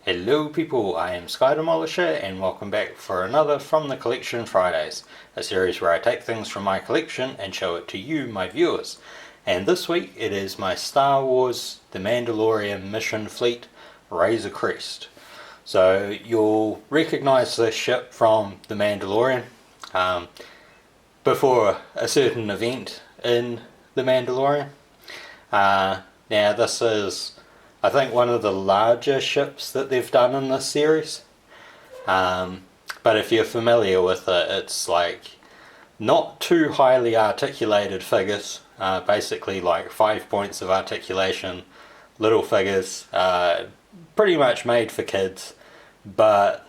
Hello people, I am Sky Demolisher and welcome back for another From the Collection Fridays, a series where I take things from my collection and show it to you, my viewers. And this week it is my Star Wars The Mandalorian Mission Fleet Razor Crest. So you'll recognise this ship from The Mandalorian before a certain event in The Mandalorian. Now this is, I think, one of the larger ships that they've done in this series. But if you're familiar with it, it's like not too highly articulated figures, basically like 5 points of articulation, little figures, pretty much made for kids. But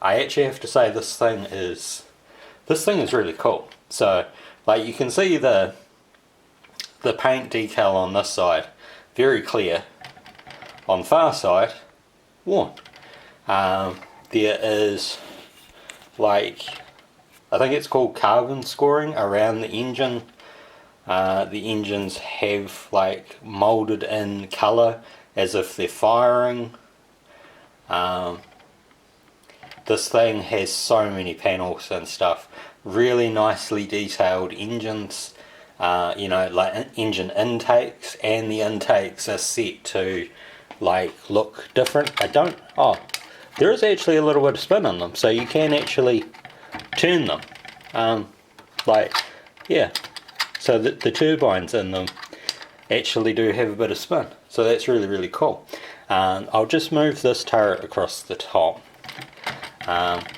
I actually have to say this thing is really cool. So like you can see the paint decal on this side, very clear. On the far side, worn. There is like, I think it's called carbon scoring around the engine. The engines have like moulded in colour as if they're firing. This thing has so many panels and stuff, really nicely detailed engines. You know, like engine intakes, and the intakes are set to like look different. There is actually a little bit of spin in them, so you can actually turn them. So the turbines in them actually do have a bit of spin, so that's really, really cool. I'll just move this turret across the top,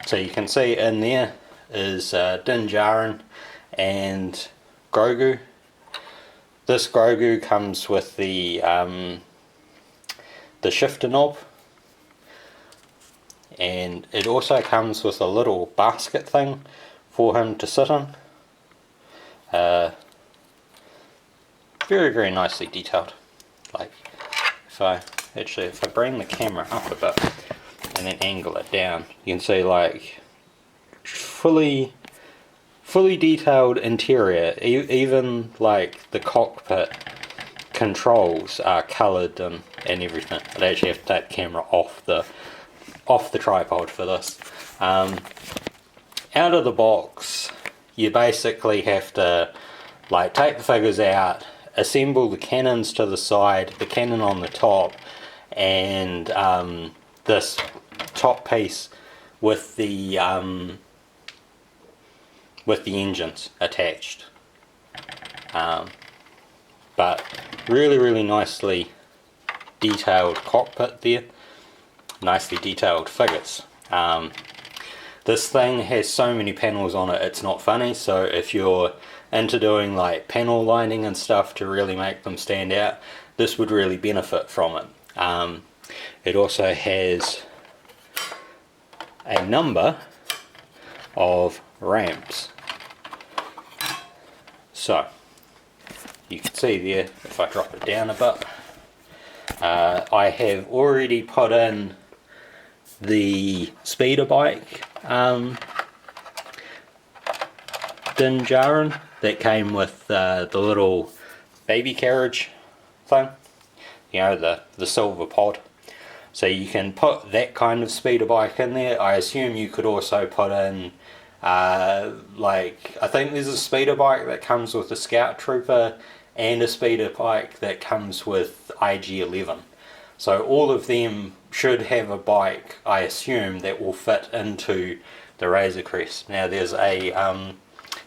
so you can see in there is Din Djarin and Grogu. This Grogu comes with the shifter knob, and it also comes with a little basket thing for him to sit in. Very, very nicely detailed. Like if I bring the camera up a bit and then angle it down, you can see like fully detailed interior. Even like the cockpit controls are coloured and everything. I'd actually have to take the camera off the tripod for this. Out of the box, you basically have to like take the figures out, assemble the cannons to the side, the cannon on the top, and this top piece with the engines attached. But really, really nicely detailed cockpit there, nicely detailed figures. This thing has so many panels on it, it's not funny. So if you're into doing like panel lining and stuff to really make them stand out, this would really benefit from it. It also has a number of ramps. So you can see there, if I drop it down a bit, I have already put in the speeder bike Din Djarin that came with the little baby carriage thing, you know, the silver pod. So you can put that kind of speeder bike in there. I assume you could also put in like, I think there's a speeder bike that comes with a scout trooper and a speeder bike that comes with IG-11. So all of them should have a bike, I assume, that will fit into the Razor Crest. Now there's a,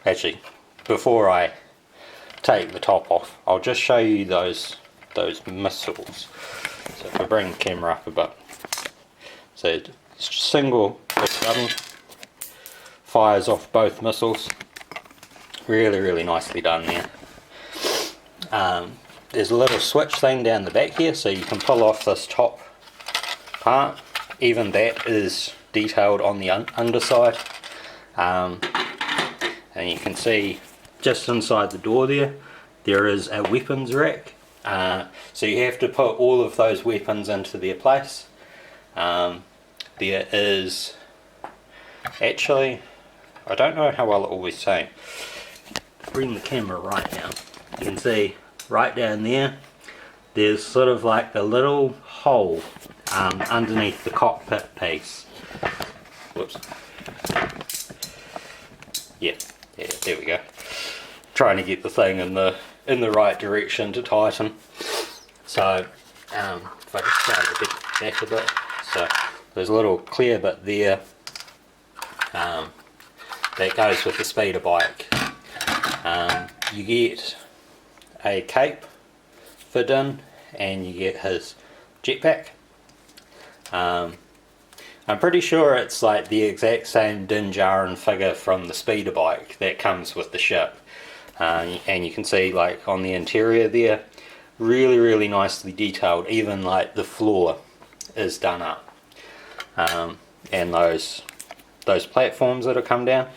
actually, before I take the top off, I'll just show you those missiles. So if I bring the camera up a bit, so it's single button, fires off both missiles. Really, really nicely done there. There's a little switch thing down the back here, so you can pull off this top part. Even that is detailed on the underside. And you can see just inside the door there is a weapons rack. So you have to put all of those weapons into their place. There is actually, I don't know how well it will be seen. Bring the camera right down. You can see right down there, there's sort of like the little hole underneath the cockpit piece. Whoops. Yeah, there we go. Trying to get the thing in the right direction to tighten. So if I just start to get back a bit, so there's a little clear bit there that goes with the speeder bike. You get a cape fit in, and you get his jetpack. I'm pretty sure it's like the exact same Din Djarin figure from the speeder bike that comes with the ship. And you can see like on the interior there, really nicely detailed. Even like the floor is done up. And those platforms that have come down,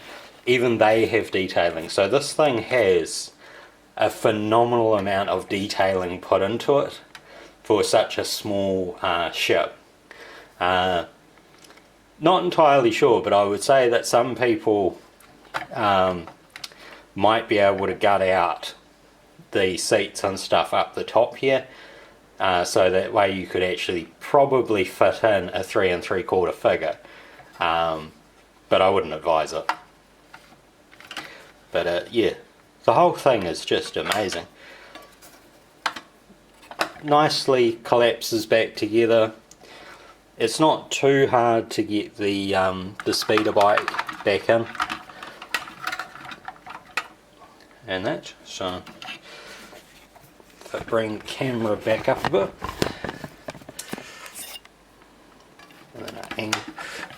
even they have detailing. So this thing has a phenomenal amount of detailing put into it for such a small ship. Not entirely sure, but I would say that some people might be able to gut out the seats and stuff up the top here, so that way you could actually probably fit in a 3 3/4 figure, but I wouldn't advise it. But yeah, the whole thing is just amazing. Nicely collapses back together. It's not too hard to get the speeder bike back in, and that. So if I bring the camera back up a bit, and then I angle.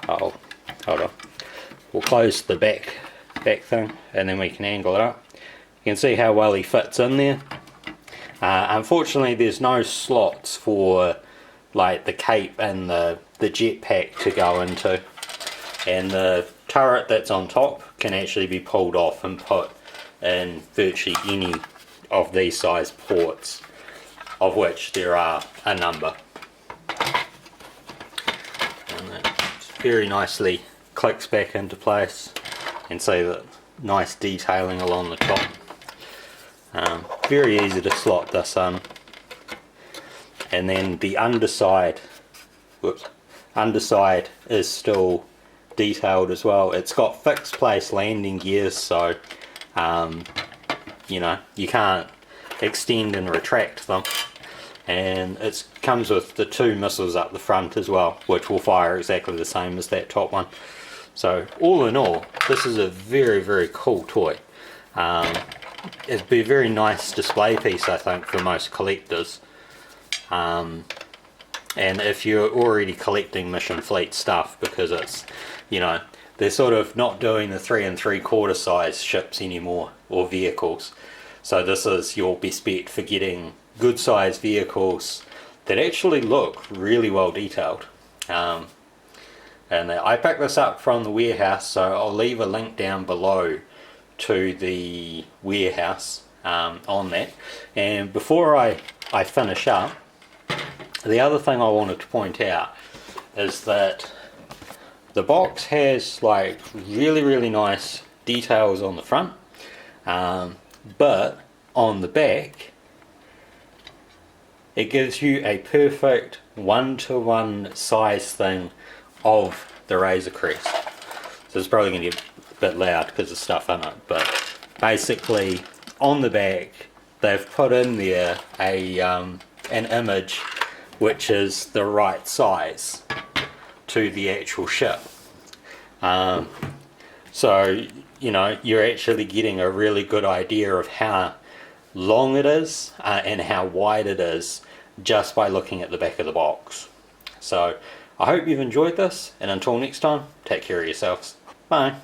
Oh, hold on. We'll close the back thing, and then we can angle it up. You can see how well he fits in there. Unfortunately, there's no slots for like the cape and the jetpack to go into, and the turret that's on top can actually be pulled off and put in virtually any of these size ports, of which there are a number. And that very nicely clicks back into place, and see that nice detailing along the top. Very easy to slot this in. And then the underside, underside is still detailed as well. It's got fixed place landing gears, so you know, you can't extend and retract them. And it comes with the 2 missiles up the front as well, which will fire exactly the same as that top one. So all in all, this is a very cool toy. It'd be a very nice display piece, I think, for most collectors. And if you're already collecting Mission Fleet stuff, because it's, you know, they're sort of not doing the 3 3/4 size ships anymore, or vehicles. So this is your best bet for getting good size vehicles that actually look really well detailed. And I picked this up from the warehouse, so I'll leave a link down below to the warehouse on that. And before I finish up, the other thing I wanted to point out is that the box has like really nice details on the front, but on the back it gives you a perfect 1-to-1 size thing of the Razor Crest. So it's probably going to get a bit loud because of stuff in it, but basically on the back they've put in there an image which is the right size to the actual ship. So you know, you're actually getting a really good idea of how long it is and how wide it is just by looking at the back of the box. So I hope you've enjoyed this, and until next time, take care of yourselves. Bye.